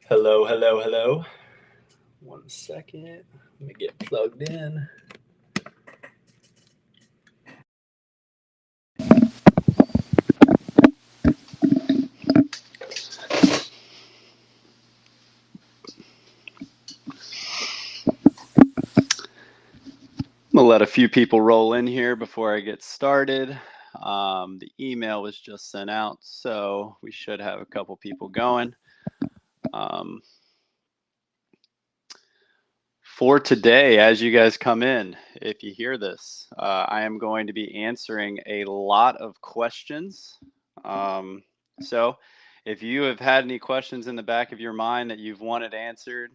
Hello, hello, hello. 1 second. Let me get plugged in. I'm gonna let a few people roll in here before I get started. The email was just sent out, so we should have a couple people going. For today, as you guys come in, if you hear this, I am going to be answering a lot of questions. So if you have had any questions in the back of your mind that you've wanted answered,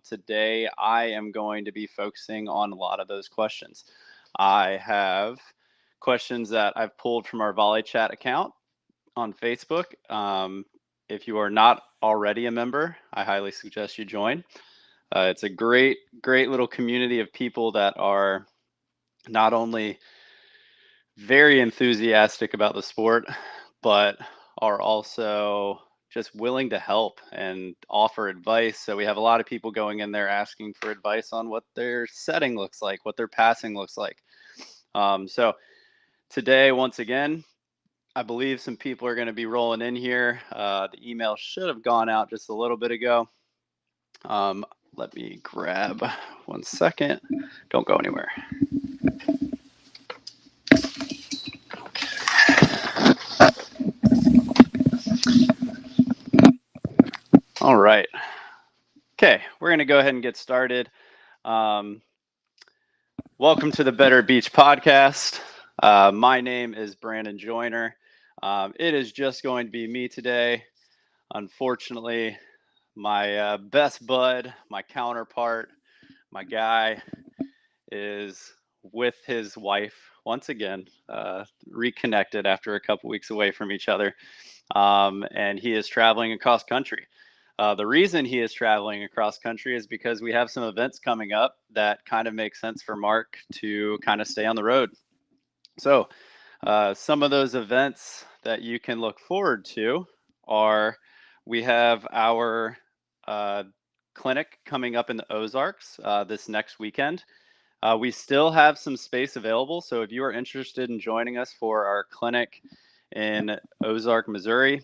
today I am going to be focusing on a lot of those questions. I have questions that I've pulled from our VolleyChat account on Facebook. If you are not already a member, I highly suggest you join. It's a great little community of people that are not only very enthusiastic about the sport, but are also just willing to help and offer advice. So we have a lot of people going in there asking for advice on what their setting looks like, what their passing looks like. So today, once again, I believe some people are going to be rolling in here. The email should have gone out just a little bit ago. Let me grab 1 second. Don't go anywhere. All right. Okay, we're going to go ahead and get started. Welcome to the Better Beach podcast. My name is Brandon Joyner. It is just going to be me today. Unfortunately, my best bud, my counterpart, my guy is with his wife once again, reconnected after a couple weeks away from each other. And he is traveling across country. The reason he is traveling across country is because we have some events coming up that kind of make sense for Mark to kind of stay on the road. So some of those events that you can look forward to are we have our clinic coming up in the Ozarks this next weekend. We still have some space available. So if you are interested in joining us for our clinic in Ozark, Missouri,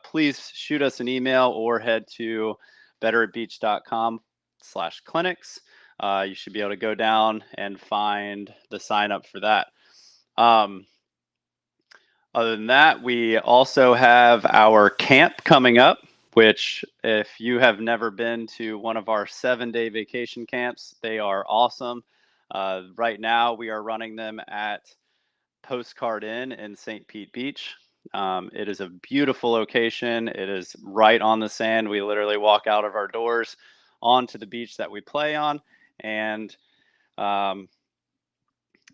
please shoot us an email or head to betteratbeach.com/clinics. You should be able to go down and find the sign up for that. Other than that, we also have our camp coming up, which if you have never been to one of our 7-day vacation camps, they are awesome. Right now, we are running them at Postcard Inn in St. Pete Beach. It is a beautiful location. It is right on the sand. We literally walk out of our doors onto the beach that we play on. And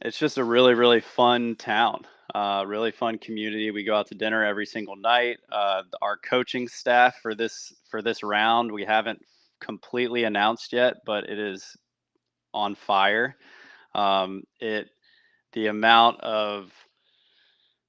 it's just a really fun town, really fun community. We go out to dinner every single night. Our coaching staff for this round, we haven't completely announced yet, but it is on fire. The amount of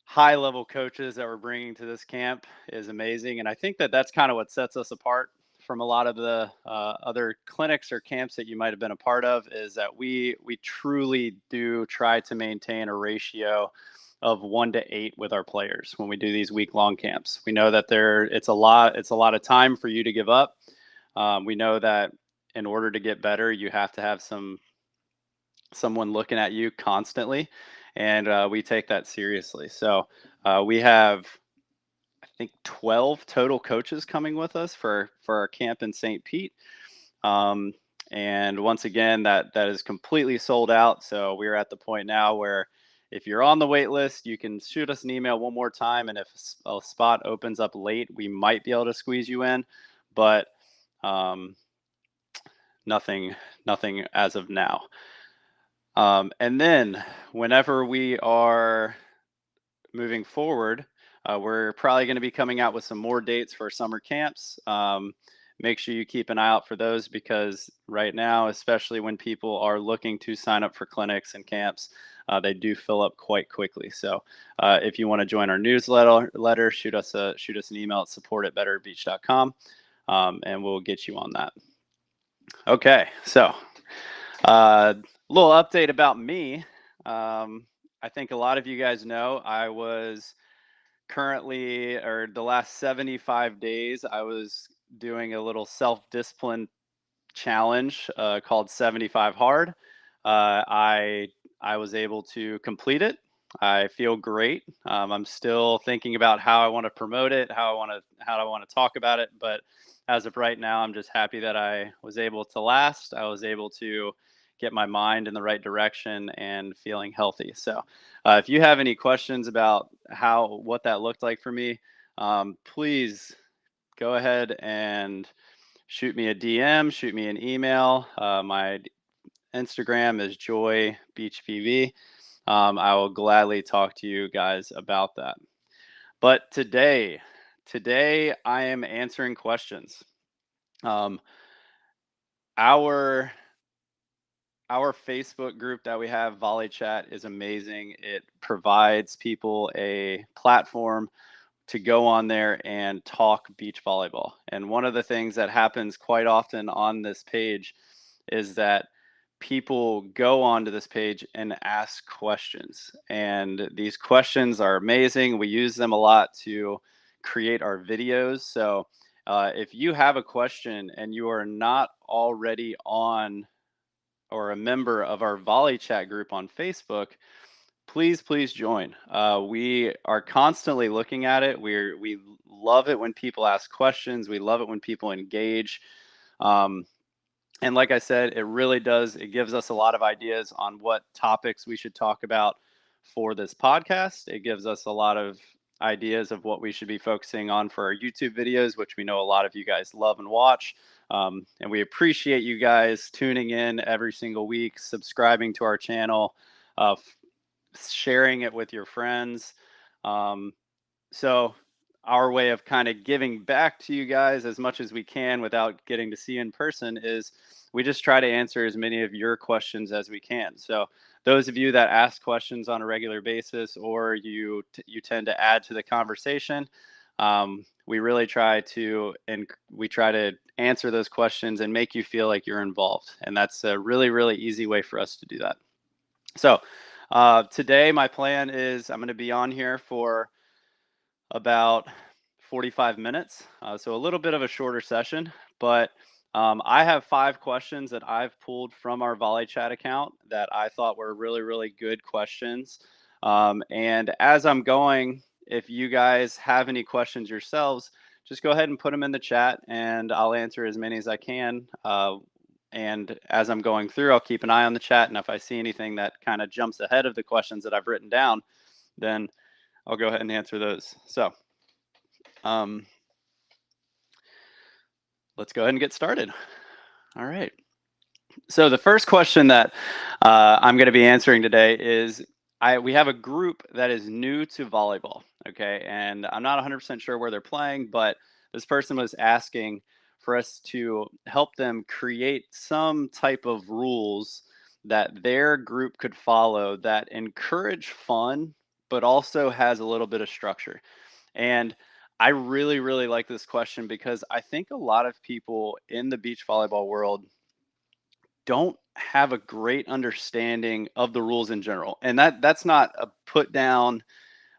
high level coaches that we're bringing to this camp is amazing, and I think that that's kind of what sets us apart from a lot of the other clinics or camps that you might have been a part of, is that we truly do try to maintain a ratio of 1 to 8 with our players when we do these week-long camps. We know that it's a lot of time for you to give up. We know that in order to get better, you have to have someone looking at you constantly, and we take that seriously. So we have, I think, 12 total coaches coming with us for our camp in St. Pete. And once again, that is completely sold out. So we're at the point now where if you're on the wait list, you can shoot us an email one more time. And if a spot opens up late, we might be able to squeeze you in, but nothing as of now. And then whenever we are moving forward, we're probably going to be coming out with some more dates for summer camps. Make sure you keep an eye out for those, because right now, especially when people are looking to sign up for clinics and camps, they do fill up quite quickly. So if you want to join our newsletter, shoot us an email at support@betterbeach.com. and we'll get you on that. Okay, so a little update about me. I think a lot of you guys know I was currently, or the last 75 days, I was doing a little self discipline challenge called 75 Hard. I was able to complete it. I feel great. I'm still thinking about how I want to promote it, how I want to talk about it. But as of right now, I'm just happy that I was able to last. I was able to get my mind in the right direction and feeling healthy. So, if you have any questions about what that looked like for me, please go ahead and shoot me a DM, shoot me an email. My Instagram is joybeachpv. I will gladly talk to you guys about that. But today I am answering questions. Um, our our Facebook group that we have, VolleyChat, is amazing. It provides people a platform to go on there and talk beach volleyball. And one of the things that happens quite often on this page is that people go onto this page and ask questions. And these questions are amazing. We use them a lot to create our videos. So if you have a question and you are not already on or a member of our Volley Chat group on Facebook, please join. We are constantly looking at it. We love it when people ask questions. We love it when people engage. Um, and like I said, it really does. It gives us a lot of ideas on what topics we should talk about for this podcast. It gives us a lot of ideas of what we should be focusing on for our YouTube videos, which we know a lot of you guys love and watch. And we appreciate you guys tuning in every single week, subscribing to our channel, sharing it with your friends. Um, so our way of kind of giving back to you guys as much as we can without getting to see you in person is we just try to answer as many of your questions as we can. So those of you that ask questions on a regular basis, or you tend to add to the conversation, we really try to answer those questions and make you feel like you're involved. And that's a really easy way for us to do that. So today my plan is I'm going to be on here for about 45 minutes. So a little bit of a shorter session, but I have 5 questions that I've pulled from our VolleyChat account that I thought were really good questions. And as I'm going, if you guys have any questions yourselves, just go ahead and put them in the chat and I'll answer as many as I can. And as I'm going through, I'll keep an eye on the chat. And if I see anything that kind of jumps ahead of the questions that I've written down, then I'll go ahead and answer those. So let's go ahead and get started. All right. So the first question that I'm going to be answering today is we have a group that is new to volleyball. Okay. And I'm not 100% sure where they're playing, but this person was asking for us to help them create some type of rules that their group could follow that encourage fun, but also has a little bit of structure. And I really like this question because I think a lot of people in the beach volleyball world don't have a great understanding of the rules in general. And that's not a put down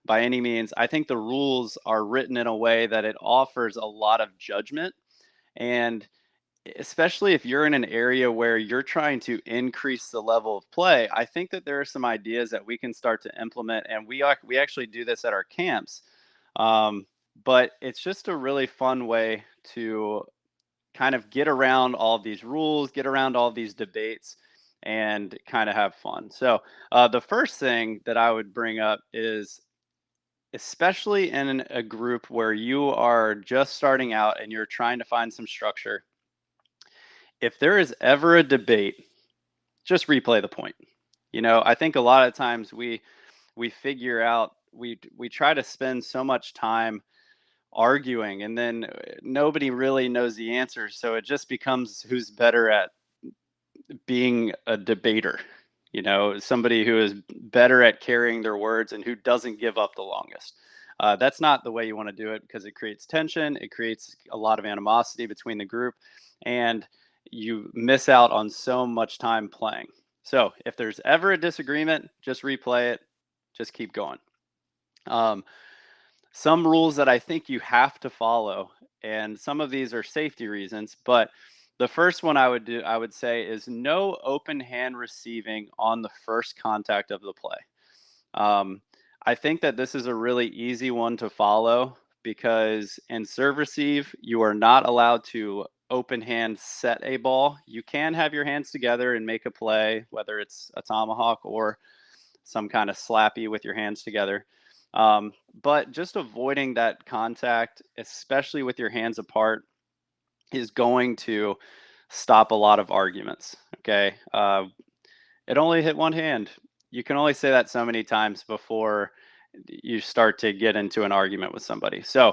by any means. I think the rules are written in a way that it offers a lot of judgment. And especially if you're in an area where you're trying to increase the level of play, I think that there are some ideas that we can start to implement. And we actually do this at our camps. Um, but it's just a really fun way to kind of get around all these rules, get around all these debates, and kind of have fun. So, the first thing that I would bring up is, especially in a group where you are just starting out and you're trying to find some structure, if there is ever a debate, just replay the point. I think a lot of times we figure out we try to spend so much time arguing and then nobody really knows the answer, so it just becomes who's better at being a debater, somebody who is better at carrying their words and who doesn't give up the longest. That's not the way you want to do it because it creates tension, it creates a lot of animosity between the group, and you miss out on so much time playing. So if there's ever a disagreement, just replay it, just keep going. Um, some rules that I think you have to follow, and some of these are safety reasons, but the first one I would say is no open hand receiving on the first contact of the play. Um, I think that this is a really easy one to follow because in serve receive, you are not allowed to open hand set a ball. You can have your hands together and make a play, whether it's a tomahawk or some kind of slappy with your hands together. But just avoiding that contact, especially with your hands apart, is going to stop a lot of arguments. Okay. It only hit one hand. You can only say that so many times before you start to get into an argument with somebody. So,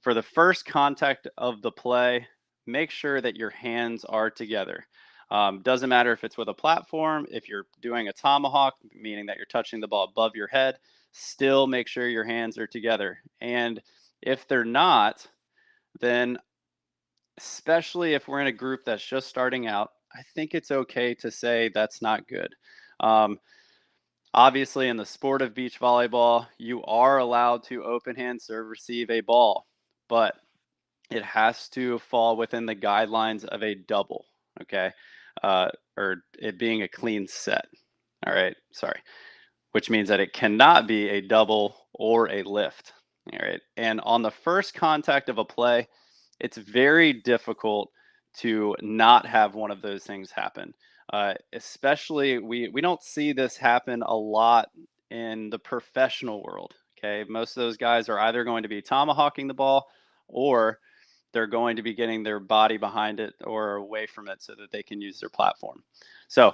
for the first contact of the play, make sure that your hands are together. Doesn't matter if it's with a platform, if you're doing a tomahawk, meaning that you're touching the ball above your head, still make sure your hands are together. And if they're not, then especially if we're in a group that's just starting out, I think it's okay to say that's not good. Um, Obviously, in the sport of beach volleyball, you are allowed to open hand serve receive a ball, but it has to fall within the guidelines of a double, okay? Or it being a clean set. All right, sorry, which means that it cannot be a double or a lift. All right. And on the first contact of a play, it's very difficult to not have one of those things happen. Especially, we don't see this happen a lot in the professional world. Okay. Most of those guys are either going to be tomahawking the ball or they're going to be getting their body behind it or away from it so that they can use their platform. So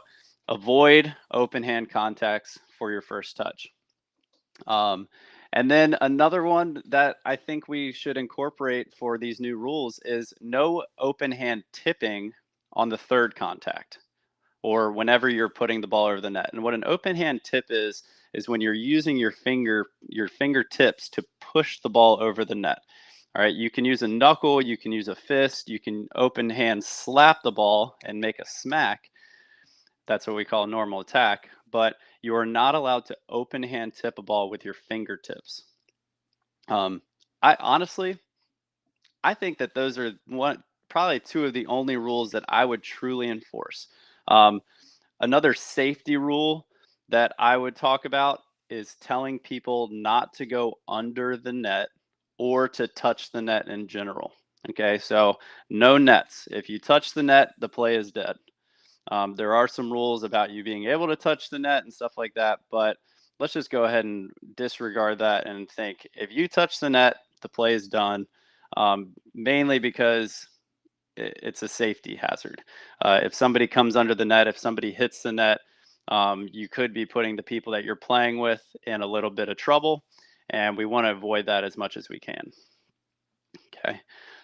avoid open hand contacts for your first touch. Um, and then another one that I think we should incorporate for these new rules is no open hand tipping on the third contact or whenever you're putting the ball over the net. And what an open hand tip is when you're using your fingertips to push the ball over the net. All right, you can use a knuckle, you can use a fist, you can open hand slap the ball and make a smack. That's what we call a normal attack, but you are not allowed to open hand tip a ball with your fingertips. Um, I honestly, I think that those are probably two of the only rules that I would truly enforce. Um, Another safety rule that I would talk about is telling people not to go under the net or to touch the net in general. Okay, so no nets. If you touch the net, the play is dead. There are some rules about you being able to touch the net and stuff like that, but let's just go ahead and disregard that and think if you touch the net, the play is done. Mainly because it's a safety hazard. If somebody comes under the net, if somebody hits the net, you could be putting the people that you're playing with in a little bit of trouble, and we want to avoid that as much as we can. Okay,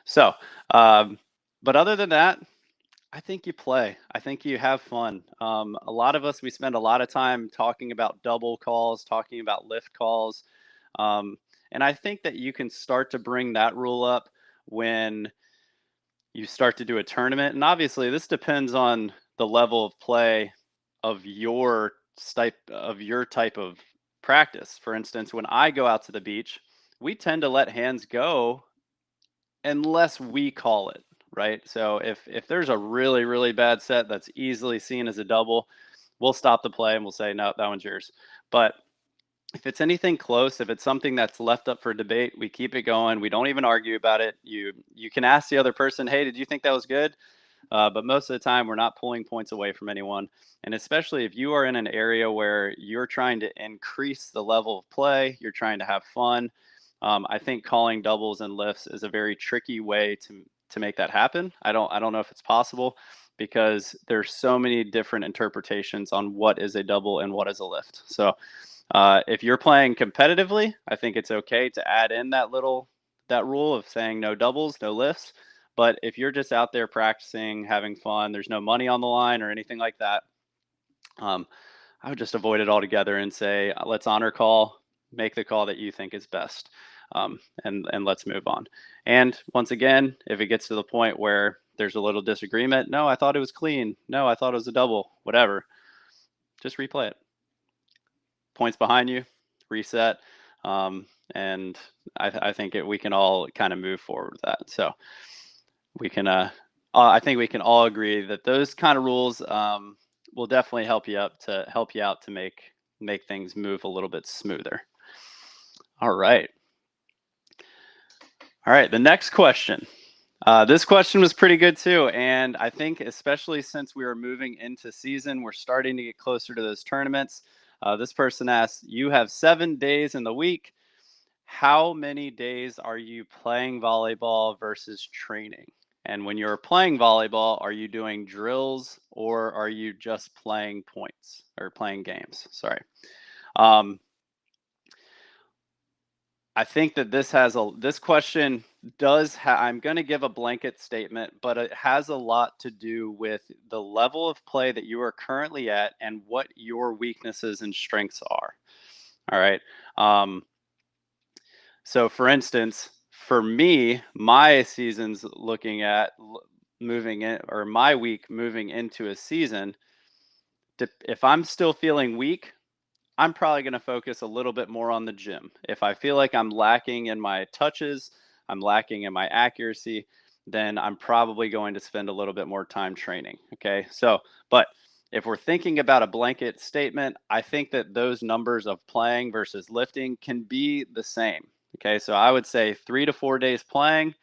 so um, but other than that, I think you play. I think you have fun. A lot of us, we spend a lot of time talking about double calls, talking about lift calls. Um, and I think that you can start to bring that rule up when you start to do a tournament. And obviously, this depends on the level of play of your type of practice. For instance, when I go out to the beach, we tend to let hands go unless we call it, right? So if there's a really bad set that's easily seen as a double, we'll stop the play and we'll say no, that one's yours. But if it's anything close, if it's something that's left up for debate, we keep it going. We don't even argue about it. You can ask the other person, hey, did you think that was good? But most of the time, we're not pulling points away from anyone. And especially if you are in an area where you're trying to increase the level of play, you're trying to have fun. I think calling doubles and lifts is a very tricky way to make that happen. I don't know if it's possible because there's so many different interpretations on what is a double and what is a lift. So if you're playing competitively, I think it's okay to add in that rule of saying no doubles, no lifts. But if you're just out there practicing, having fun, there's no money on the line or anything like that. Um, I would just avoid it altogether and say, let's honor call, make the call that you think is best. and let's move on. And once again, if it gets to the point where there's a little disagreement, no, I thought it was clean. No, I thought it was a double, whatever. Just replay it. Points behind you, reset. And I think we can all kind of move forward with that. So we can, I think we can all agree that those kind of rules will definitely help you out to make things move a little bit smoother. All right. All right. The next question. This question was pretty good too. And I think especially since we are moving into season, we're starting to get closer to those tournaments. This person asks, you have 7 days in the week. How many days are you playing volleyball versus training? And when you're playing volleyball, are you doing drills or are you just playing points or playing games? Sorry. I think that this question I'm going to give a blanket statement, but it has a lot to do with the level of play that you are currently at and what your weaknesses and strengths are. All right. So for instance, for me, my season's looking at moving in, or my week moving into a season. If I'm still feeling weak, I'm probably going to focus a little bit more on the gym. If I feel like I'm lacking in my touches, I'm lacking in my accuracy, then I'm probably going to spend a little bit more time training. Okay. So, but if we're thinking about a blanket statement, I think that those numbers of playing versus lifting can be the same. Okay. So I would say 3 to 4 days playing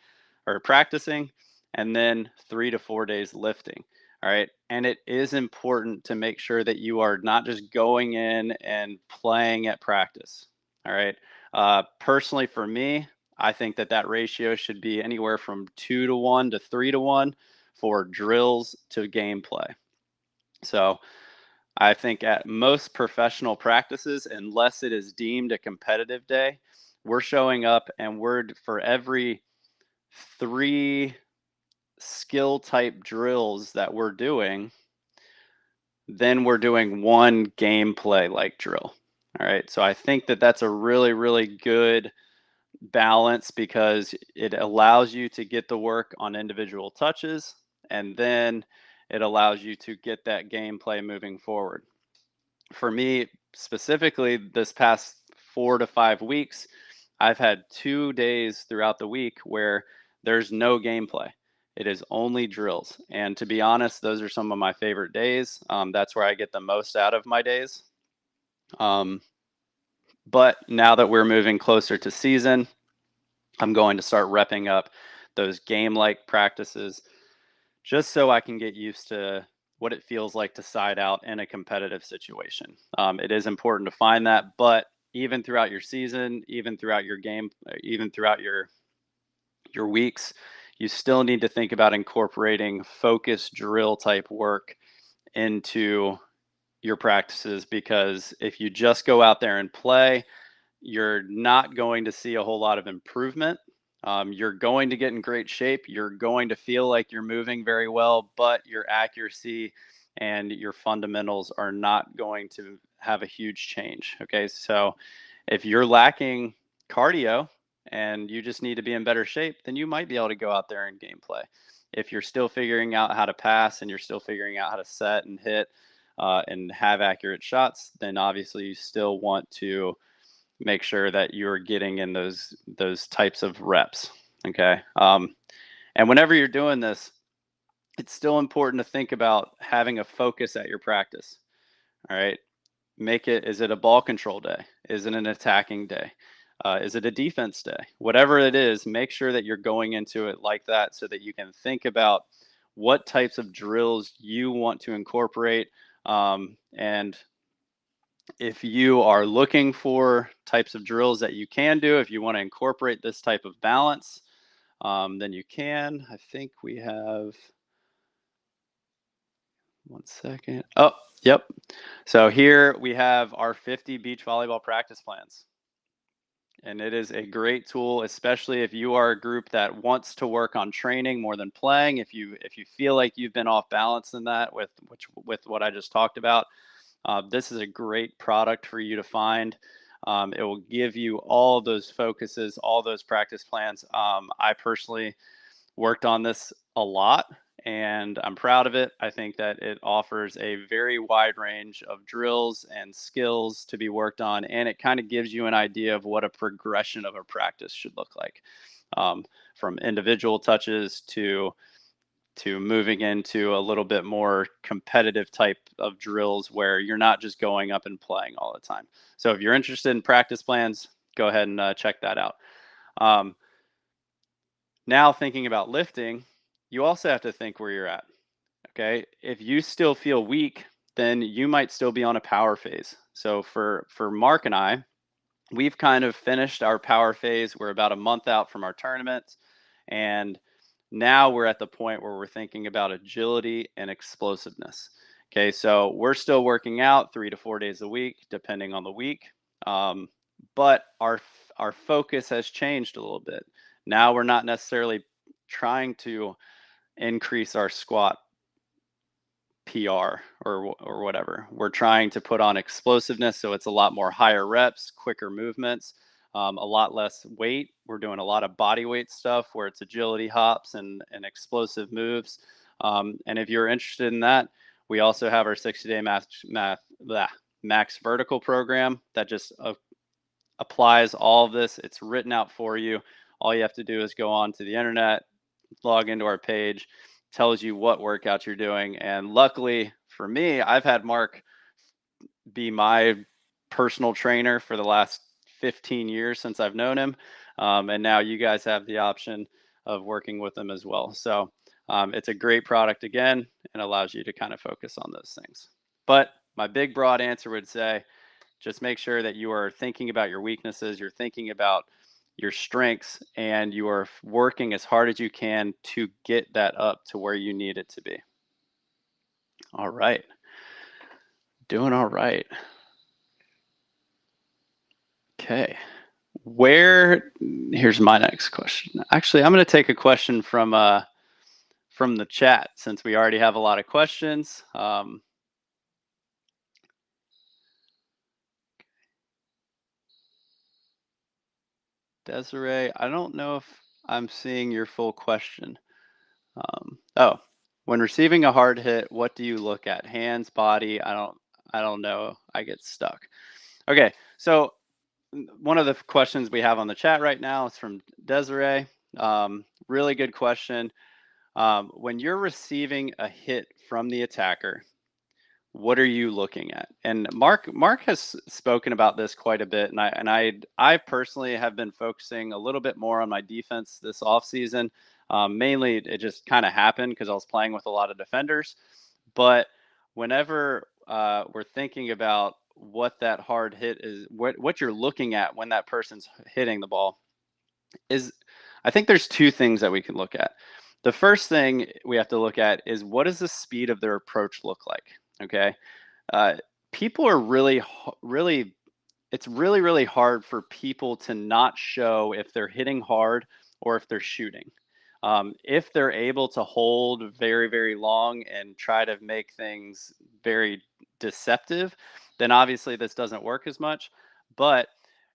or practicing, and then 3 to 4 days lifting. All right. And it is important to make sure that you are not just going in and playing at practice. All right. Personally, for me, I think that ratio should be anywhere from 2 to 1 to 3 to 1 for drills to gameplay. So I think at most professional practices, unless it is deemed a competitive day, we're showing up and for every 3 skill type drills that we're doing, then we're doing 1 gameplay like drill. All right. So I think that that's a really, really good balance because it allows you to get the work on individual touches, and then it allows you to get that gameplay moving forward. For me specifically, this past 4 to 5 weeks, I've had 2 days throughout the week where there's no gameplay. It is only drills. And to be honest, those are some of my favorite days. That's where I get the most out of my days. But now that we're moving closer to season, I'm going to start repping up those game-like practices just so I can get used to what it feels like to side out in a competitive situation. It is important to find that, but even throughout your season, even throughout your game, even throughout your weeks, you still need to think about incorporating focus drill type work into your practices, because if you just go out there and play, you're not going to see a whole lot of improvement. You're going to get in great shape. You're going to feel like you're moving very well, but your accuracy and your fundamentals are not going to have a huge change. Okay. So if you're lacking cardio and you just need to be in better shape, then you might be able to go out there and gameplay. If you're still figuring out how to pass and you're still figuring out how to set and hit and have accurate shots, then obviously you still want to make sure that you're getting in those types of reps. Okay. And whenever you're doing this, it's still important to think about having a focus at your practice. All right. Is it a ball control day? Is it an attacking day? Is it a defense day? Whatever it is, make sure that you're going into it like that so that you can think about what types of drills you want to incorporate. And if you are looking for types of drills that you can do, if you want to incorporate this type of balance, then you can. I think we have 1 second. Oh, yep. So here we have our 50 beach volleyball practice plans. And it is a great tool, especially if you are a group that wants to work on training more than playing. If you feel like you've been off balance in that with what I just talked about, this is a great product for you to find. It will give you all those focuses, all those practice plans. I personally worked on this a lot and I'm proud of it. I think that it offers a very wide range of drills and skills to be worked on, and it kind of gives you an idea of what a progression of a practice should look like, um, from individual touches to moving into a little bit more competitive type of drills where you're not just going up and playing all the time. So if you're interested in practice plans, go ahead and check that out. Um, Now, thinking about lifting, you also have to think where you're at. Okay. If you still feel weak, then you might still be on a power phase. So for Mark and I, we've kind of finished our power phase. We're about a month out from our tournament. And now we're at the point where we're thinking about agility and explosiveness. Okay. So we're still working out 3 to 4 days a week, depending on the week. Um, but our focus has changed a little bit. Now we're not necessarily trying to increase our squat PR or whatever. We're trying to put on explosiveness, so it's a lot more higher reps, quicker movements, a lot less weight. We're doing a lot of body weight stuff where it's agility hops and explosive moves. And if you're interested in that, we also have our 60-day max vertical program that just applies all of this. It's written out for you. All you have to do is go on to the internet, log into our page, tells you what workouts you're doing. And luckily for me, I've had Mark be my personal trainer for the last 15 years since I've known him. And now you guys have the option of working with him as well. So it's a great product again and allows you to kind of focus on those things. But my big broad answer would say just make sure that you are thinking about your weaknesses, you're thinking about your strengths, and you are working as hard as you can to get that up to where you need it to be. All right. Doing all right. Okay. Where Here's my next question. Actually, I'm going to take a question from the chat since we already have a lot of questions. Desiree, I don't know if I'm seeing your full question. Oh, when receiving a hard hit, what do you look at? Hands, body? I don't know. I get stuck. Okay, so one of the questions we have on the chat right now is from Desiree. Really good question. When you're receiving a hit from the attacker, what are you looking at? And Mark has spoken about this quite a bit, and I personally have been focusing a little bit more on my defense this off season. Mainly, it just kind of happened because I was playing with a lot of defenders. But whenever we're thinking about what that hard hit is, what you're looking at when that person's hitting the ball is, I think there's two things that we can look at. The first thing we have to look at is what does the speed of their approach look like? Okay. Uh, People are really, it's really hard for people to not show if they're hitting hard or if they're shooting. If they're able to hold very long and try to make things very deceptive, then obviously this doesn't work as much. But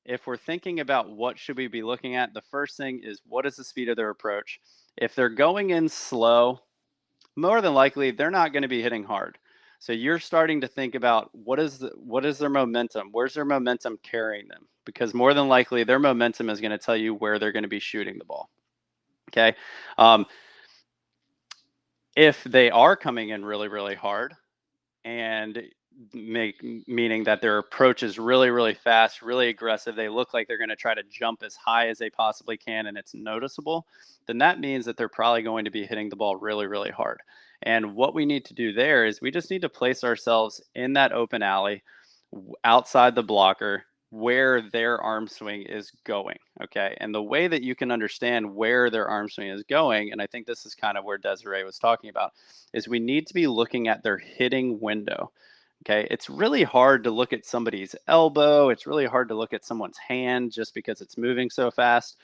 if we're thinking about what should we be looking at, the first thing is what is the speed of their approach? If they're going in slow, more than likely they're not going to be hitting hard. So you're starting to think about what is their momentum? Where's their momentum carrying them? Because more than likely their momentum is going to tell you where they're going to be shooting the ball. Okay. Um, if they are coming in really hard and meaning that their approach is really fast, really aggressive, they look like they're going to try to jump as high as they possibly can and it's noticeable, then that means that they're probably going to be hitting the ball really hard. And what we need to do there is we just need to place ourselves in that open alley outside the blocker where their arm swing is going. Okay. And the way that you can understand where their arm swing is going, and I think this is kind of where Desiree was talking about, is we need to be looking at their hitting window. Okay. It's really hard to look at somebody's elbow. It's really hard to look at someone's hand just because it's moving so fast.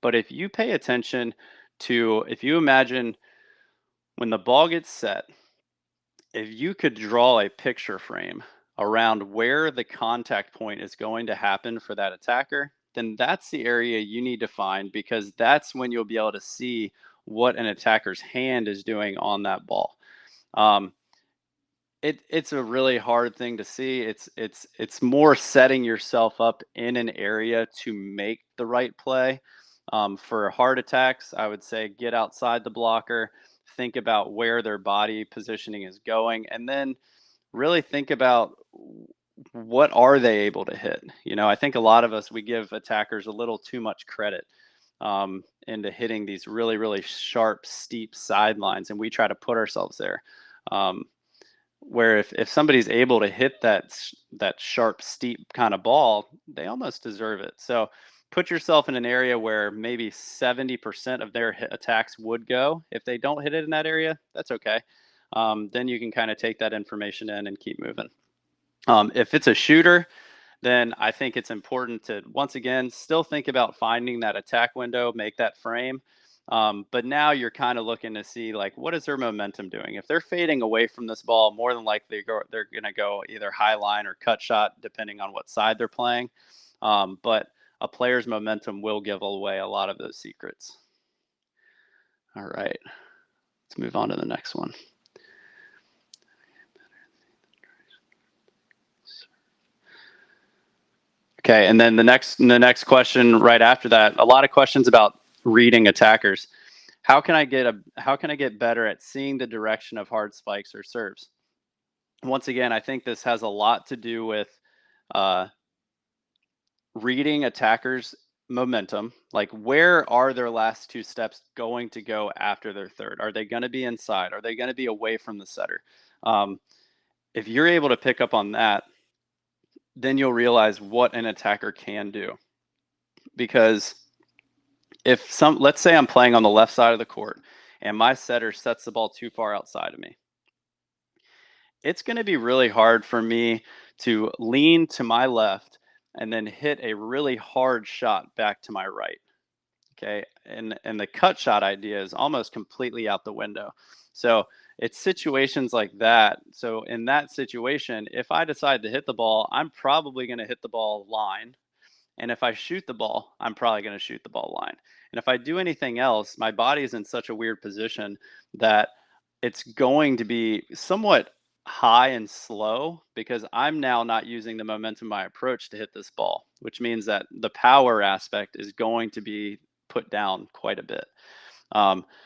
But if you pay attention to, if you imagine when the ball gets set, if you could draw a picture frame around where the contact point is going to happen for that attacker, then that's the area you need to find, because that's when you'll be able to see what an attacker's hand is doing on that ball. Um, it's a really hard thing to see. It's more setting yourself up in an area to make the right play. For hard attacks, I would say get outside the blocker, think about where their body positioning is going, and then really think about what are they able to hit. I think a lot of us, we give attackers a little too much credit into hitting these really, really sharp, steep sidelines, and we try to put ourselves there. Um, where if somebody's able to hit that sharp, steep kind of ball, they almost deserve it. So put yourself in an area where maybe 70% of their attacks would go. If they don't hit it in that area, that's okay. Then you can kind of take that information in and keep moving. If it's a shooter, then I think it's important to, once again, still think about finding that attack window, make that frame. But now you're kind of looking to see, like, what is their momentum doing? If they're fading away from this ball, more than likely they're going to go either high line or cut shot, depending on what side they're playing. But a player's momentum will give away a lot of those secrets. All right, let's move on to the next one. Okay, and then the next question right after that, a lot of questions about reading attackers. How can I get better at seeing the direction of hard spikes or serves? Once again, I think this has a lot to do with uh, reading attackers' momentum. Like, where are their last two steps going to go after their third? Are they going to be inside? Are they going to be away from the setter? Um, if you're able to pick up on that, then you'll realize what an attacker can do. Because let's say I'm playing on the left side of the court and my setter sets the ball too far outside of me, it's going to be really hard for me to lean to my left and then hit a really hard shot back to my right. Okay. And the cut shot idea is almost completely out the window. So it's situations like that. So in that situation, if I decide to hit the ball, I'm probably going to hit the ball line. And if I shoot the ball, I'm probably going to shoot the ball line. And if I do anything else, my body is in such a weird position that it's going to be somewhat high and slow, because I'm now not using the momentum of my approach to hit this ball, which means that the power aspect is going to be put down quite a bit.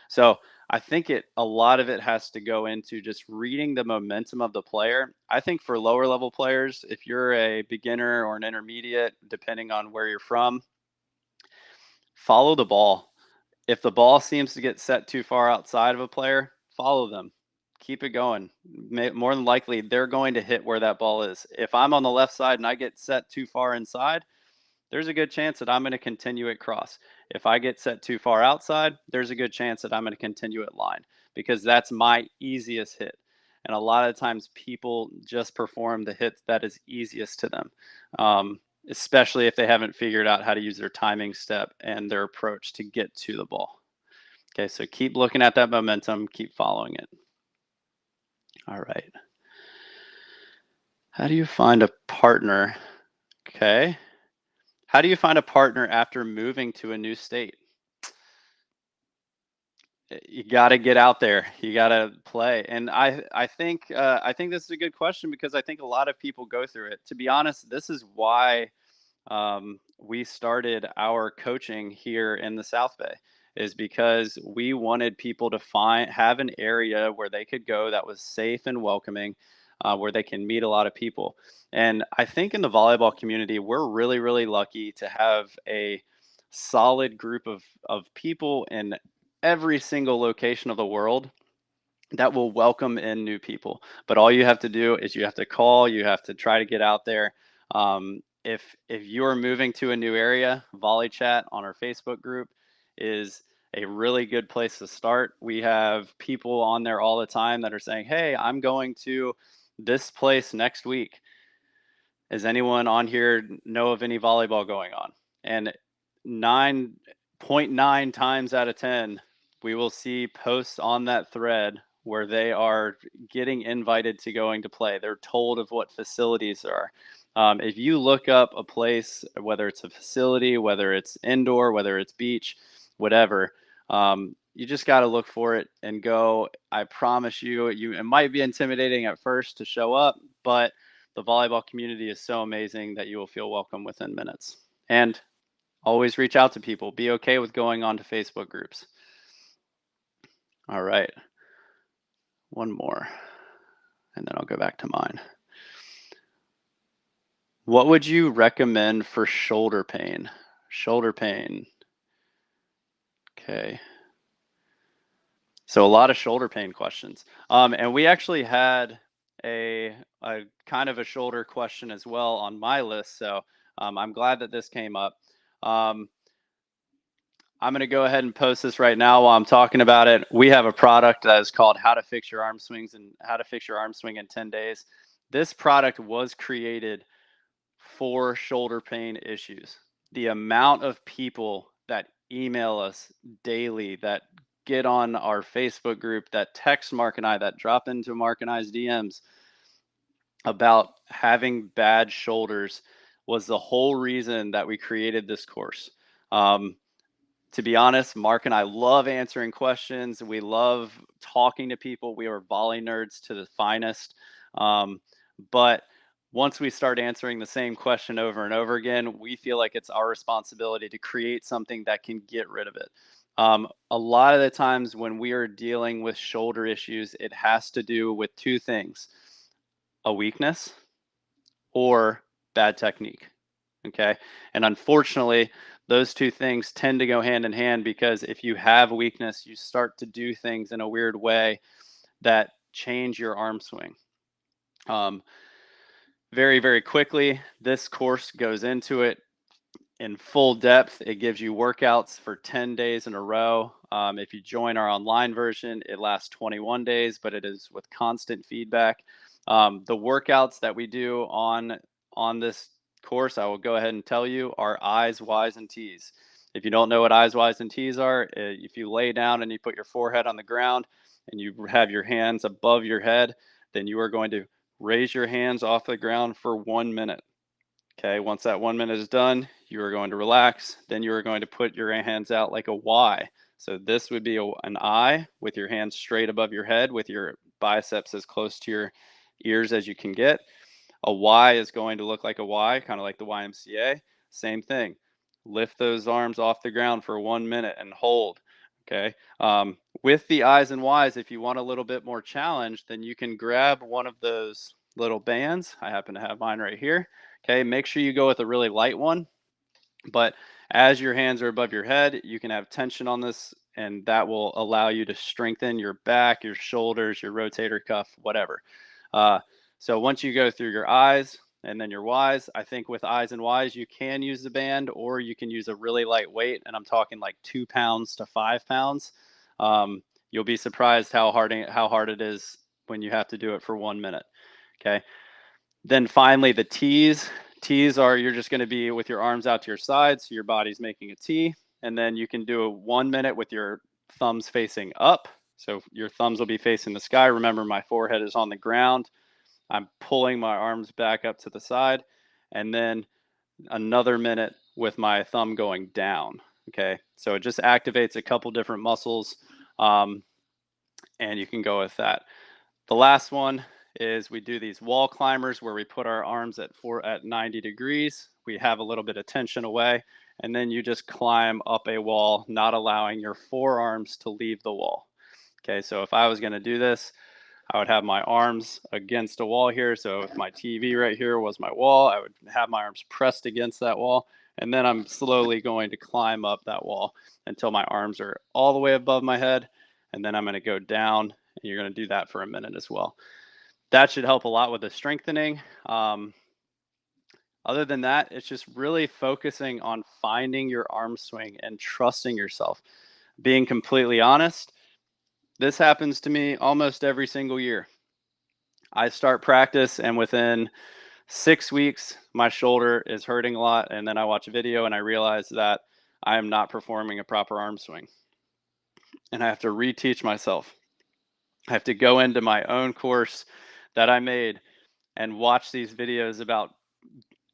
So I think a lot of it has to go into just reading the momentum of the player. I think for lower level players, if you're a beginner or an intermediate, depending on where you're from, follow the ball. If the ball seems to get set too far outside of a player, follow them. Keep it going. More than likely, they're going to hit where that ball is. If I'm on the left side and I get set too far inside, there's a good chance that I'm going to continue at cross. If I get set too far outside, there's a good chance that I'm going to continue at line, because that's my easiest hit. And a lot of times people just perform the hit that is easiest to them, especially if they haven't figured out how to use their timing step and their approach to get to the ball. Okay, so keep looking at that momentum, keep following it. All right. How do you find a partner? Okay. How do you find a partner after moving to a new state? You got to get out there. You got to play. And I think this is a good question, because I think a lot of people go through it. To be honest, this is why we started our coaching here in the South Bay, is because we wanted people to have an area where they could go that was safe and welcoming, where they can meet a lot of people. And I think in the volleyball community, we're really, really lucky to have a solid group of people in every single location of the world that will welcome in new people. But all you have to do is you have to call, you have to try to get out there. If you're moving to a new area, VolleyChat on our Facebook group is a really good place to start. We have people on there all the time that are saying, "Hey, I'm going to this place next week. Does anyone on here know of any volleyball going on?" And 9.9 times out of 10, we will see posts on that thread where they are getting invited to going to play. They're told of what facilities there are. If you look up a place, whether it's a facility, whether it's indoor, whether it's beach, whatever, you just got to look for it and go. I promise you, it might be intimidating at first to show up, but the volleyball community is so amazing that you will feel welcome within minutes. And always reach out to people. Be okay with going on to Facebook groups. All right. One more, and then I'll go back to mine. What would you recommend for shoulder pain? Shoulder pain. Okay. So a lot of shoulder pain questions. And we actually had a kind of a shoulder question as well on my list. So I'm glad that this came up. Um, I'm going to go ahead and post this right now while I'm talking about it. We have a product that is called How to Fix Your Arm Swings and How to Fix Your Arm Swing in 10 Days. This product was created for shoulder pain issues. The amount of people that email us daily, that get on our Facebook group, that text Mark and I, that drop into Mark and I's DMs about having bad shoulders was the whole reason that we created this course. To be honest, Mark and I love answering questions. We love talking to people. We are volley nerds to the finest. But once we start answering the same question over and over again, we feel like it's our responsibility to create something that can get rid of it. A lot of the times when we are dealing with shoulder issues, it has to do with two things: a weakness or bad technique. Okay. And unfortunately, those two things tend to go hand in hand, because if you have weakness, you start to do things in a weird way that change your arm swing. Very, very quickly, this course goes into it in full depth. It gives you workouts for 10 days in a row. If you join our online version, it lasts 21 days, but it is with constant feedback. The workouts that we do on this course, I will go ahead and tell you, are I's, Y's, and T's. If you don't know what I's, Y's, and T's are, if you lay down and you put your forehead on the ground and you have your hands above your head, then you are going to raise your hands off the ground for 1 minute. Okay, once that 1 minute is done, you are going to relax. Then you are going to put your hands out like a Y. So this would be an I with your hands straight above your head, with your biceps as close to your ears as you can get. A Y is going to look like a Y, kind of like the YMCA. Same thing. Lift those arms off the ground for 1 minute and hold. Okay. With the I's and Y's, if you want a little bit more challenge, then you can grab one of those little bands. I happen to have mine right here. Okay. Make sure you go with a really light one. But as your hands are above your head, you can have tension on this, and that will allow you to strengthen your back, your shoulders, your rotator cuff, whatever. So once you go through your I's and then your Y's, I think with I's and Y's, you can use the band, or you can use a really light weight. And I'm talking like 2 pounds to 5 pounds. You'll be surprised how hard it is when you have to do it for 1 minute. Okay. Then finally, the T's. T's are, you're just going to be with your arms out to your side, so your body's making a T. And then you can do a 1 minute with your thumbs facing up. So your thumbs will be facing the sky. Remember, my forehead is on the ground. I'm pulling my arms back up to the side. And then another minute with my thumb going down. Okay. So it just activates a couple different muscles. And you can go with that. The last one is we do these wall climbers where we put our arms at 90 degrees. We have a little bit of tension away, and then you just climb up a wall, not allowing your forearms to leave the wall. Okay, so if I was going to do this, I would have my arms against a wall here. So if my TV right here was my wall, I would have my arms pressed against that wall. And then I'm slowly going to climb up that wall until my arms are all the way above my head. And then I'm going to go down, and you're going to do that for a minute as well. That should help a lot with the strengthening. Other than that, it's just really focusing on finding your arm swing and trusting yourself. Being completely honest, this happens to me almost every single year. I start practice, and within 6 weeks, my shoulder is hurting a lot. And then I watch a video and I realize that I am not performing a proper arm swing. And I have to reteach myself. I have to go into my own course that I made and watch these videos about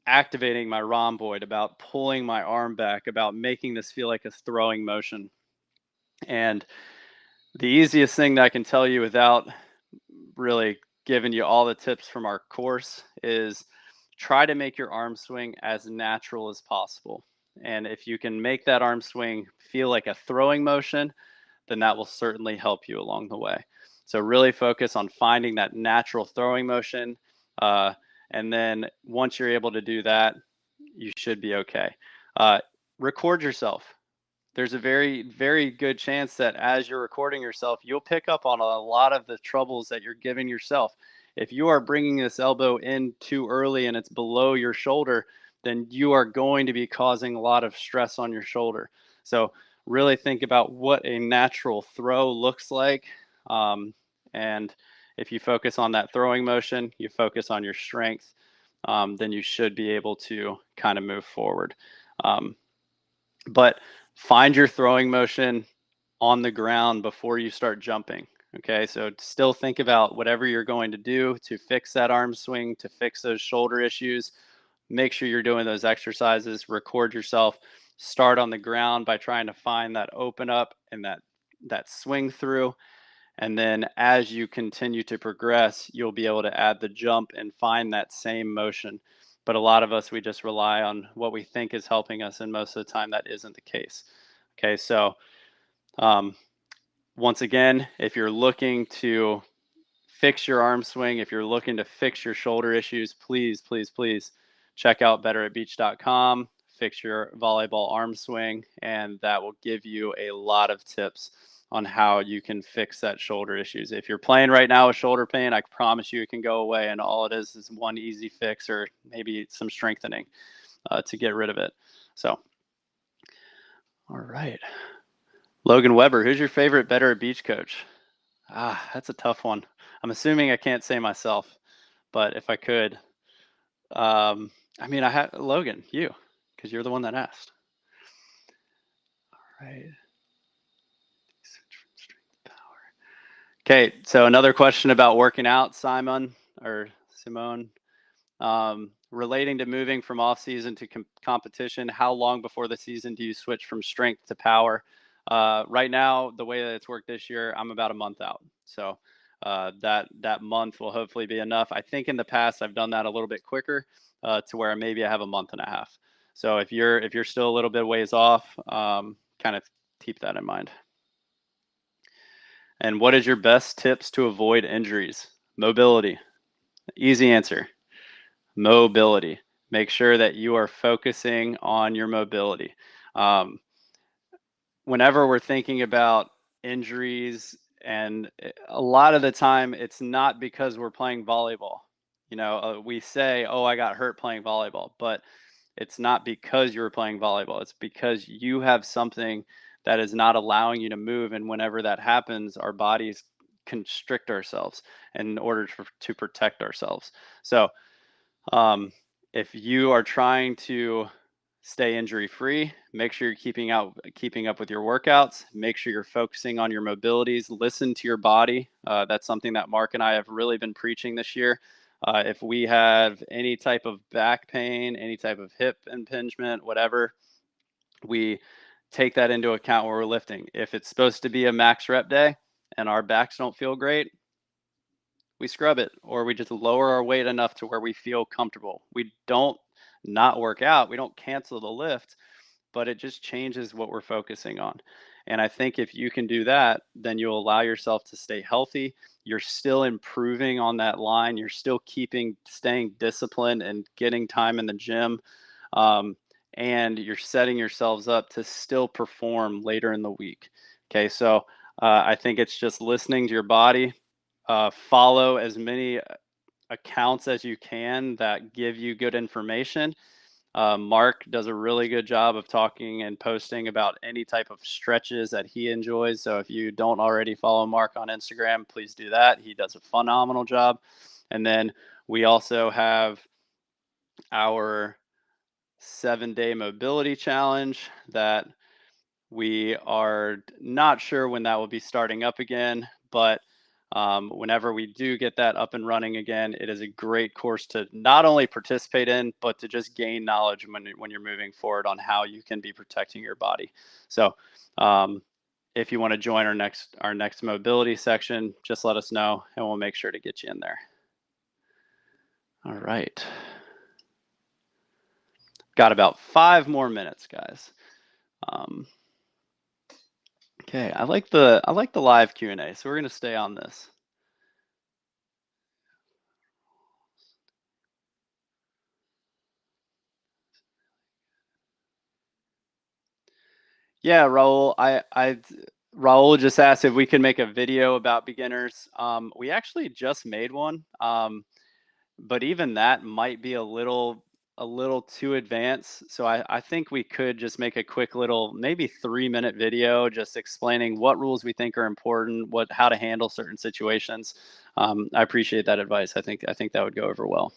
activating my rhomboid, about pulling my arm back, about making this feel like a throwing motion. And the easiest thing that I can tell you without really giving you all the tips from our course is try to make your arm swing as natural as possible. And if you can make that arm swing feel like a throwing motion, then that will certainly help you along the way. So really focus on finding that natural throwing motion. Uh, and then once you're able to do that, you should be okay. Uh, Record yourself. There's a very, very good chance that as you're recording yourself, you'll pick up on a lot of the troubles that you're giving yourself. If you are bringing this elbow in too early and it's below your shoulder, then you are going to be causing a lot of stress on your shoulder. So, really think about what a natural throw looks like. Um, and if you focus on that throwing motion, you focus on your strength, then you should be able to kind of move forward. Um, but find your throwing motion on the ground before you start jumping. Okay, so still think about whatever you're going to do to fix that arm swing, to fix those shoulder issues. Make sure you're doing those exercises, record yourself, start on the ground by trying to find that open up and that swing through. And then as you continue to progress, you'll be able to add the jump and find that same motion. But a lot of us, we just rely on what we think is helping us. And most of the time, that isn't the case. Okay. So, um, once again, if you're looking to fix your arm swing, if you're looking to fix your shoulder issues, please, please, please check out betteratbeach.com, fix your volleyball arm swing, and that will give you a lot of tips on how you can fix that shoulder issues. If you're playing right now with shoulder pain, I promise you it can go away, and all it is one easy fix or maybe some strengthening to get rid of it. So, all right. Logan Weber, who's your favorite Better at Beach coach? Ah, that's a tough one. I'm assuming I can't say myself, but if I could, I mean, I had Logan, you, because you're the one that asked. All right. Okay, so another question about working out, Simon or Simone. Relating to moving from off season to competition, how long before the season do you switch from strength to power? Right now, the way that it's worked this year, I'm about a month out. So that month will hopefully be enough. I think in the past I've done that a little bit quicker to where maybe I have a month and a half. So if you're still a little bit ways off, kind of keep that in mind. And what is your best tips to avoid injuries? Mobility. Easy answer. Mobility. Make sure that you are focusing on your mobility. Um, Whenever we're thinking about injuries, and a lot of the time, it's not because we're playing volleyball. We say, "Oh, I got hurt playing volleyball," but it's not because you were playing volleyball. It's because you have something that is not allowing you to move, and whenever that happens, our bodies constrict ourselves in order to protect ourselves. So um, if you are trying to stay injury free, make sure you're keeping up with your workouts. Make sure you're focusing on your mobilities. Listen to your body. That's something that Mark and I have really been preaching this year. If we have any type of back pain, any type of hip impingement, whatever, we take that into account when we're lifting. If it's supposed to be a max rep day and our backs don't feel great, we scrub it or we just lower our weight enough to where we feel comfortable. We don't not work out, we don't cancel the lift, but it just changes what we're focusing on. And I think if you can do that, then you'll allow yourself to stay healthy. You're still improving on that line. You're still staying disciplined and getting time in the gym. Um, and you're setting yourselves up to still perform later in the week. Okay. So I think it's just listening to your body, follow as many accounts as you can that give you good information. Mark does a really good job of talking and posting about any type of stretches that he enjoys. So if you don't already follow Mark on Instagram, please do that. He does a phenomenal job. And then we also have our 7-day mobility challenge that we are not sure when that will be starting up again, but Whenever we do get that up and running again, it is a great course to not only participate in, but to just gain knowledge when you're moving forward on how you can be protecting your body. So if you want to join our next mobility section, just let us know and we'll make sure to get you in there. All right. Got about 5 more minutes, guys. Okay, I like the live Q&A, so we're going to stay on this. Yeah, Raul just asked if we can make a video about beginners. We actually just made one, but even that might be a little too advanced. So I think we could just make a quick little, maybe 3-minute video, just explaining what rules we think are important, how to handle certain situations. I appreciate that advice. I think that would go over well.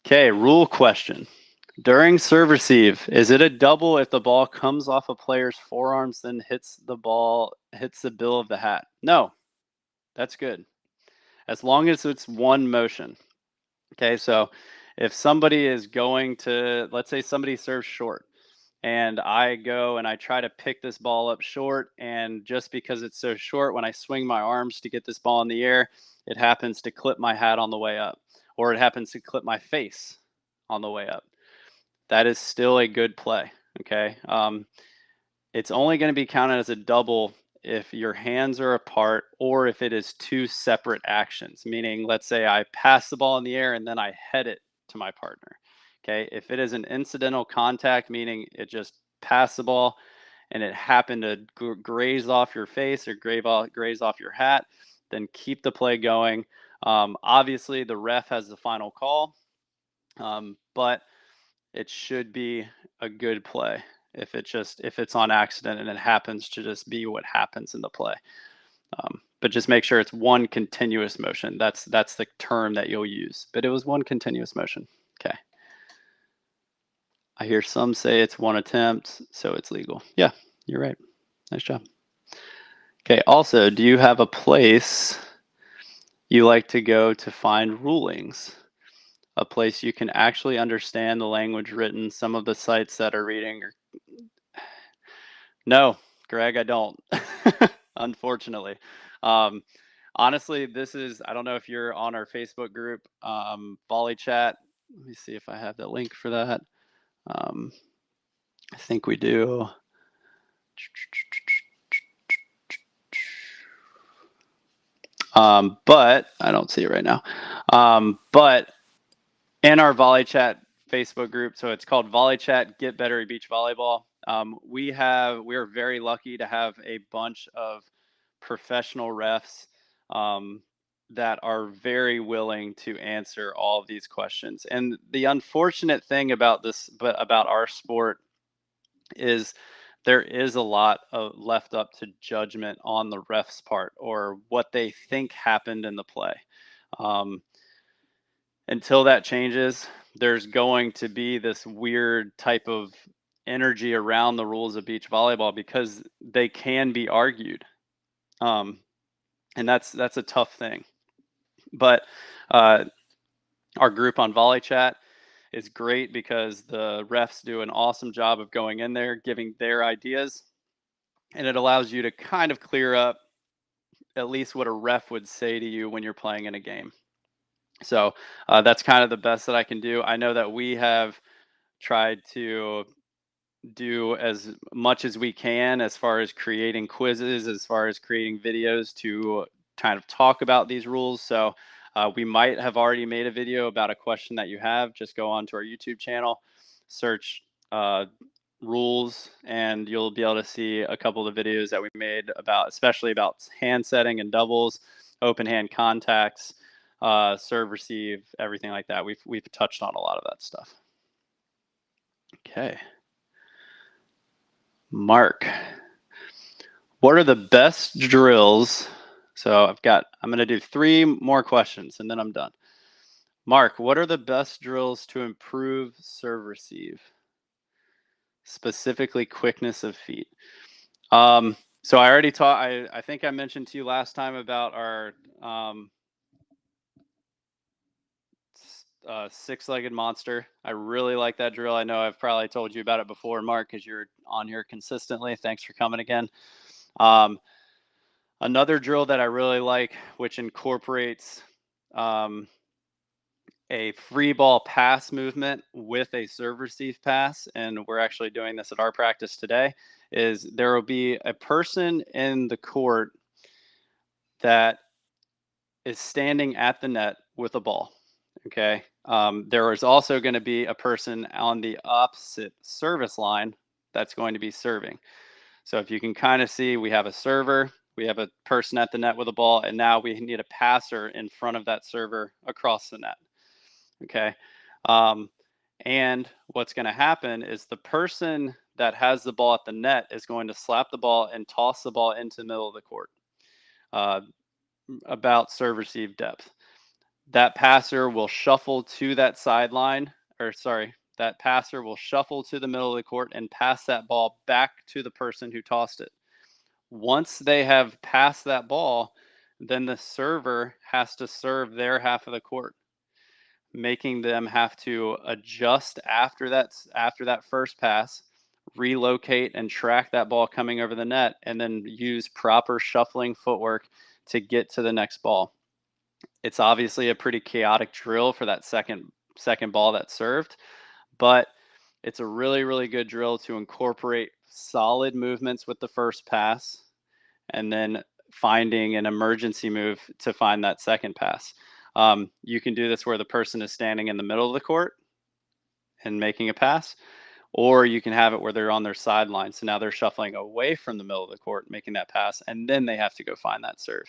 Okay, rule question. During serve receive, is it a double if the ball comes off a player's forearms, then hits the bill of the hat? No, that's good. As long as it's one motion. Okay, so if somebody is going to, let's say somebody serves short, and I go and I try to pick this ball up short, and just because it's so short, when I swing my arms to get this ball in the air, it happens to clip my hat on the way up, or it happens to clip my face on the way up. That is still a good play. Okay. It's only going to be counted as a double if your hands are apart or if it is 2 separate actions, meaning let's say I pass the ball in the air and then I head it to my partner. Okay. If it is an incidental contact, meaning it just passed the ball and it happened to graze off your face or graze off your hat, then keep the play going. Obviously, the ref has the final call, but it should be a good play if it's on accident and it happens to just be what happens in the play. But just make sure it's one continuous motion. That's the term that you'll use. But it was one continuous motion. Okay. I hear some say it's one attempt, so it's legal. Yeah, you're right. Nice job. Okay. Also, do you have a place you like to go to find rulings? A place you can actually understand the language written. Some of the sites that are reading are... No, Greg, I don't. Unfortunately. Honestly, I don't know if you're on our Facebook group, VolleyChat. Let me see if I have the link for that. I think we do. But I don't see it right now. But in our VolleyChat Facebook group, so it's called VolleyChat Get Better at Beach Volleyball. We're very lucky to have a bunch of professional refs that are very willing to answer all of these questions. And the unfortunate thing about about our sport is there is a lot left up to judgment on the ref's part or what they think happened in the play. Until that changes, there's going to be this weird type of energy around the rules of beach volleyball because they can be argued. And that's a tough thing. But our group on VolleyChat is great because the refs do an awesome job of going in there, giving their ideas, and it allows you to kind of clear up at least what a ref would say to you when you're playing in a game. So that's kind of the best that I can do. I know that we have tried to do as much as we can as far as creating quizzes, as far as creating videos to kind of talk about these rules. So we might have already made a video about a question that you have. Just go on to our YouTube channel, search rules, and you'll be able to see a couple of the videos that we made especially about hand setting and doubles, open hand contacts, serve, receive, everything like that. We've touched on a lot of that stuff. Okay. Mark, what are the best drills? So I'm going to do 3 more questions and then I'm done. Mark, what are the best drills to improve serve receive? Specifically quickness of feet. So I already taught. I think I mentioned to you last time about our six-legged monster. I really like that drill. I know I've probably told you about it before, Mark, because you're on here consistently. Thanks for coming again. Um, Another drill that I really like, which incorporates um, a free ball pass movement with a serve receive pass, and we're actually doing this at our practice today, is there will be a person in the court that is standing at the net with a ball. Okay. There is also going to be a person on the opposite service line that's going to be serving. So if you can kind of see, we have a server, we have a person at the net with a ball, and now we need a passer in front of that server across the net. Okay. Um, and what's going to happen is the person that has the ball at the net is going to slap the ball and toss the ball into the middle of the court, uh, about serve receive depth. That passer will shuffle to that sideline, or sorry, that passer will shuffle to the middle of the court and pass that ball back to the person who tossed it. Once they have passed that ball, then the server has to serve their half of the court, making them have to adjust after that first pass, relocate and track that ball coming over the net, and then use proper shuffling footwork to get to the next ball. It's obviously a pretty chaotic drill for that second ball that's served, but it's a really good drill to incorporate solid movements with the first pass and then finding an emergency move to find that second pass. You can do this where the person is standing in the middle of the court and making a pass, or you can have it where they're on their sideline. So now they're shuffling away from the middle of the court, making that pass, and then they have to go find that serve.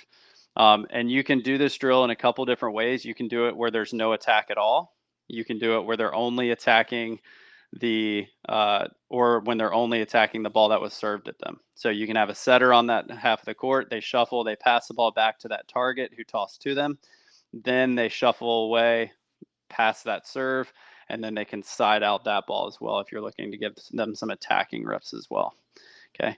And you can do this drill in a couple different ways. You can do it where there's no attack at all. You can do it where they're only attacking or when they're only attacking the ball that was served at them. So you can have a setter on that half of the court. They shuffle, they pass the ball back to that target who tossed to them. Then they shuffle away, pass that serve, and then they can side out that ball as well if you're looking to give them some attacking reps as well. Okay.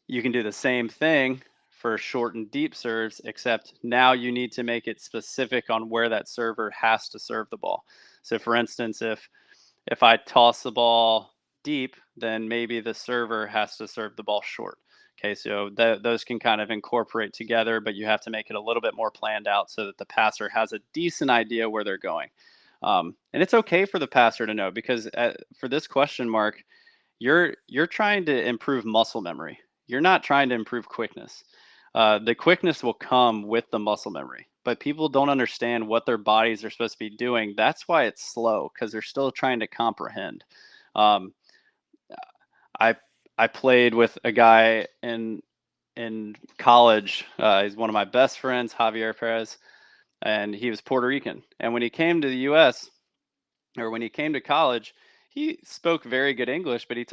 You can do the same thing for short and deep serves, except now you need to make it specific on where that server has to serve the ball. So for instance, if I toss the ball deep, then maybe the server has to serve the ball short. Okay, so those can kind of incorporate together, but you have to make it a little bit more planned out so that the passer has a decent idea where they're going. And it's okay for the passer to know, because for this question, Mark, you're trying to improve muscle memory. You're not trying to improve quickness. The quickness will come with the muscle memory, but people don't understand what their bodies are supposed to be doing. That's why it's slow, because they're still trying to comprehend. Um, I I played with a guy in college. He's one of my best friends, Javier Perez, and he was Puerto Rican. And when he came to the U.S., or when he came to college, he spoke very good English, but he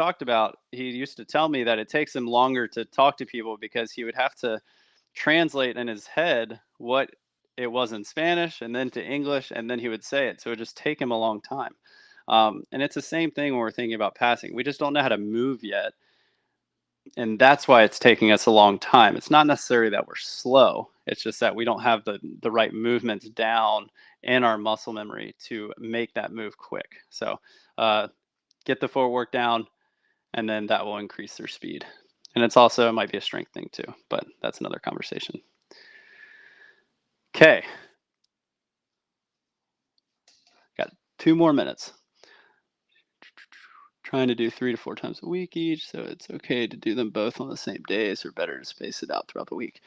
used to tell me that it takes him longer to talk to people because he would have to translate in his head what it was in Spanish and then to English, and then he would say it. So it would just take him a long time. And it's the same thing when we're thinking about passing. We just don't know how to move yet. And that's why it's taking us a long time. It's not necessarily that we're slow. It's just that we don't have the right movements down in our muscle memory to make that move quick. So get the footwork down, and then that will increase their speed. And it might be a strength thing too, but that's another conversation. Okay. Got 2 more minutes. Trying to do 3 to 4 times a week each, so it's okay to do them both on the same days, or better to space it out throughout the week.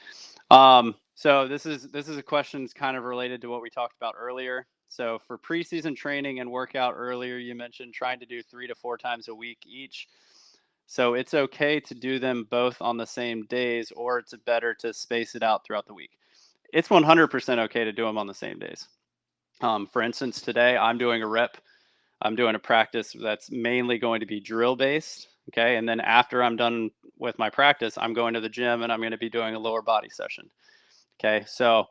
So this is a question that's kind of related to what we talked about earlier. So for preseason training and workout earlier, you mentioned trying to do 3 to 4 times a week each. So it's okay to do them both on the same days, or it's better to space it out throughout the week. It's 100% okay to do them on the same days. For instance, today I'm doing a practice that's mainly going to be drill based. Okay. And then after I'm done with my practice, I'm going to the gym and I'm going to be doing a lower body session. Okay. So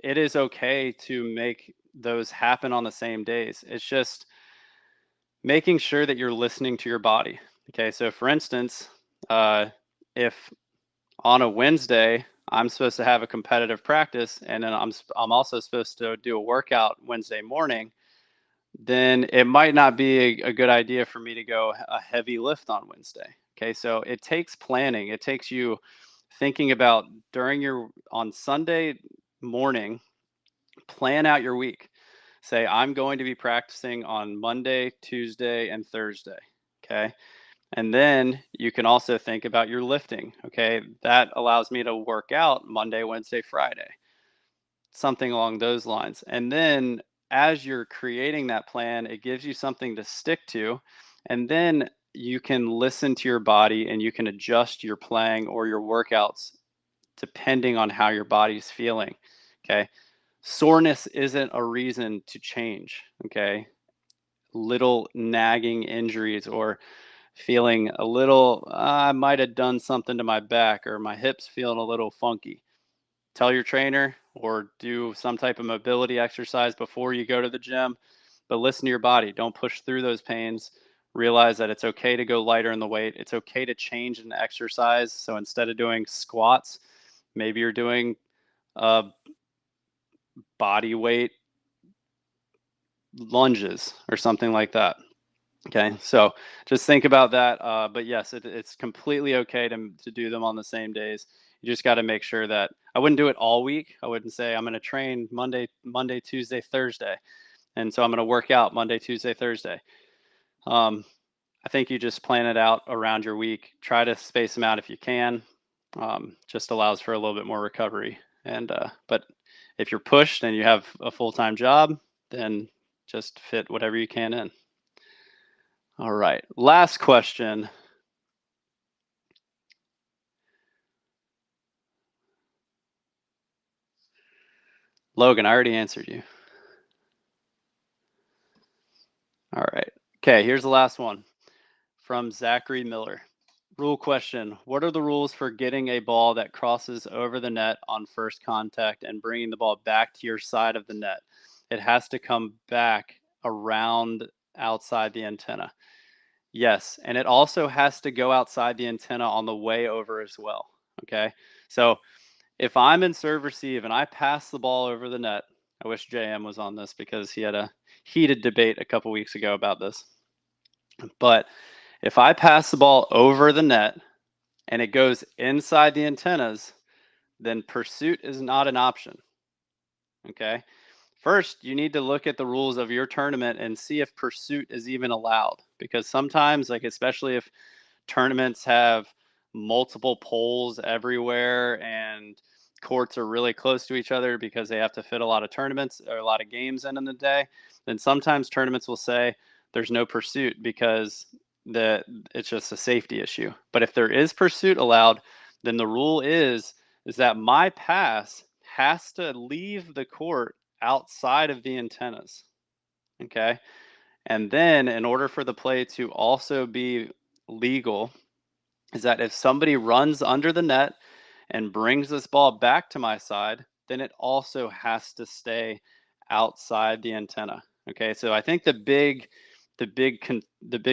it is okay to make those happen on the same days. It's just making sure that you're listening to your body. Okay. So for instance, if on a Wednesday I'm supposed to have a competitive practice, and then I'm also supposed to do a workout Wednesday morning, then it might not be a good idea for me to go a heavy lift on Wednesday. Okay, so it takes planning. It takes you thinking about on Sunday morning, plan out your week. Say, I'm going to be practicing on Monday, Tuesday, and Thursday. Okay. And then you can also think about your lifting. Okay. That allows me to work out Monday, Wednesday, Friday, something along those lines. And then as you're creating that plan, it gives you something to stick to. And then you can listen to your body and you can adjust your playing or your workouts depending on how your body's feeling. Okay. Soreness isn't a reason to change. Okay. Little nagging injuries or feeling a little, I might have done something to my back or my hips feeling a little funky. Tell your trainer or do some type of mobility exercise before you go to the gym, but listen to your body. Don't push through those pains. Realize that it's okay to go lighter in the weight. It's okay to change an exercise. So instead of doing squats, maybe you're doing uh, body weight lunges or something like that. Okay, so just think about that. But yes, it's completely okay to do them on the same days. You just got to make sure that I wouldn't do it all week. I wouldn't say I'm going to train Monday, Tuesday, Thursday, and so I'm going to work out Monday, Tuesday, Thursday. Um, I think you just plan it out around your week. Try to space them out if you can. Just allows for a little bit more recovery. And but if you're pushed and you have a full-time job, then just fit whatever you can in. All right. Last question. Logan, I already answered you. All right. Okay, here's the last one from Zachary Miller. Rule question. What are the rules for getting a ball that crosses over the net on first contact and bringing the ball back to your side of the net? It has to come back around outside the antenna. Yes, and it also has to go outside the antenna on the way over as well. Okay. So if I'm in serve receive and I pass the ball over the net, I wish JM was on this because he had a heated debate a couple weeks ago about this. But if I pass the ball over the net and it goes inside the antennas, then pursuit is not an option. Okay. First, you need to look at the rules of your tournament and see if pursuit is even allowed. Because sometimes, like, especially if tournaments have multiple poles everywhere and courts are really close to each other because they have to fit a lot of tournaments or a lot of games in the day, then sometimes tournaments will say there's no pursuit because it's just a safety issue. But if there is pursuit allowed, then the rule is that my pass has to leave the court outside of the antennas. Okay. And then in order for the play to also be legal, is that if somebody runs under the net and brings this ball back to my side, then it also has to stay outside the antenna. Okay, so I think the big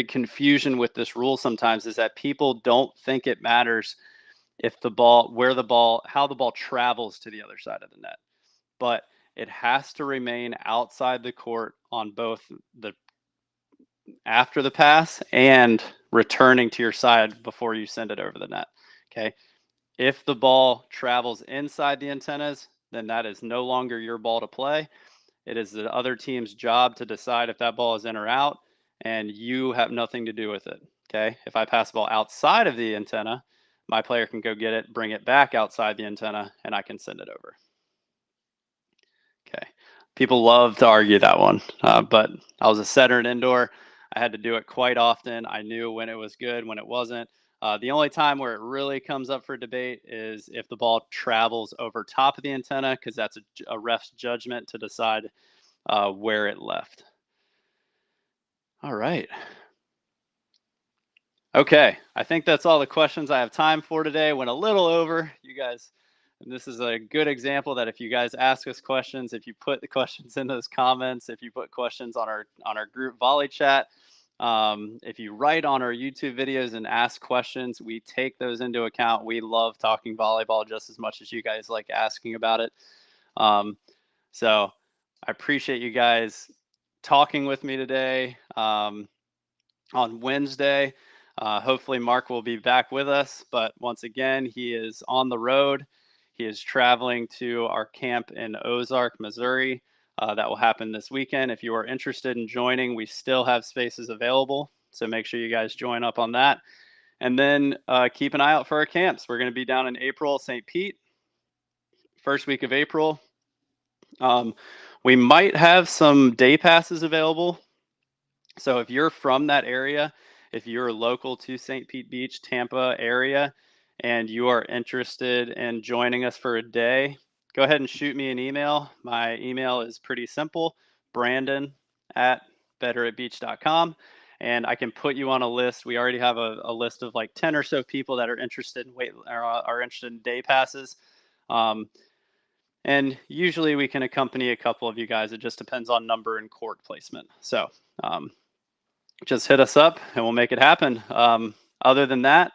confusion with this rule sometimes is that people don't think it matters if the ball, where the ball, how the ball travels to the other side of the net, but it has to remain outside the court on both the after the pass and returning to your side before you send it over the net. Okay. If the ball travels inside the antennas, then that is no longer your ball to play. It is the other team's job to decide if that ball is in or out, and you have nothing to do with it. Okay. If I pass the ball outside of the antenna, my player can go get it, bring it back outside the antenna, and I can send it over. Okay. People love to argue that one, but I was a setter in indoor. I had to do it quite often. I knew when it was good, when it wasn't. The only time where it really comes up for debate is if the ball travels over top of the antenna, because that's a ref's judgment to decide where it left. All right. Okay. I think that's all the questions I have time for today. Went a little over. You guys, and this is a good example that if you guys ask us questions, if you put the questions in those comments, if you put questions on our group VolleyChat, If you write on our YouTube videos and ask questions, we take those into account. We love talking volleyball just as much as you guys like asking about it. Um, so I appreciate you guys talking with me today. On Wednesday, hopefully Mark will be back with us. But once again, he is on the road. He is traveling to our camp in Ozark, Missouri. That will happen this weekend. If you are interested in joining, we still have spaces available. So make sure you guys join up on that. And then keep an eye out for our camps. We're going to be down in April, St. Pete, first week of April. We might have some day passes available. So if you're from that area, if you're local to St. Pete Beach, Tampa area, and you are interested in joining us for a day, go ahead and shoot me an email. My email is pretty simple, brandon@betteratbeach.com. And I can put you on a list. We already have a list of like 10 or so people that are interested in are interested in day passes. And usually we can accompany a couple of you guys. It just depends on number and court placement. So just hit us up and we'll make it happen. Other than that,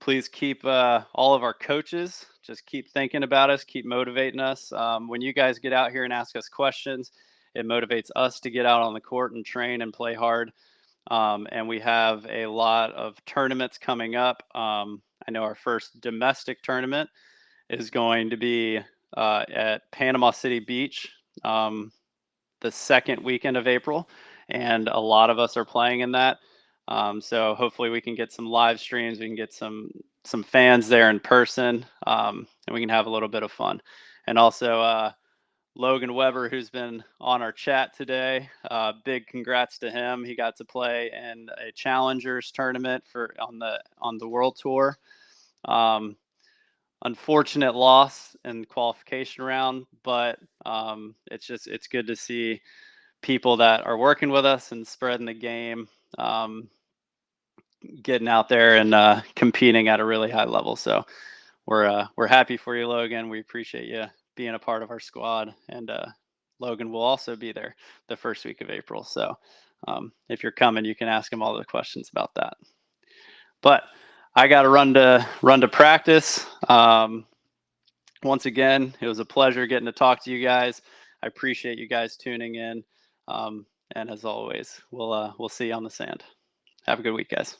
please keep all of our coaches, just keep thinking about us, keep motivating us. When you guys get out here and ask us questions, it motivates us to get out on the court and train and play hard. And we have a lot of tournaments coming up. I know our first domestic tournament is going to be at Panama City Beach the second weekend of April, and a lot of us are playing in that. So hopefully we can get some live streams, we can get some fans there in person, and we can have a little bit of fun. And also Logan Weber, who's been on our chat today, big congrats to him. He got to play in a Challengers tournament on the World Tour. Unfortunate loss in the qualification round, but it's good to see people that are working with us and spreading the game, getting out there and competing at a really high level. So we're happy for you, Logan. We appreciate you being a part of our squad, and Logan will also be there the first week of April. So if you're coming, you can ask him all the questions about that. But I got to run to practice. Once again, it was a pleasure getting to talk to you guys. I appreciate you guys tuning in. And as always, we'll see you on the sand. Have a good week, guys.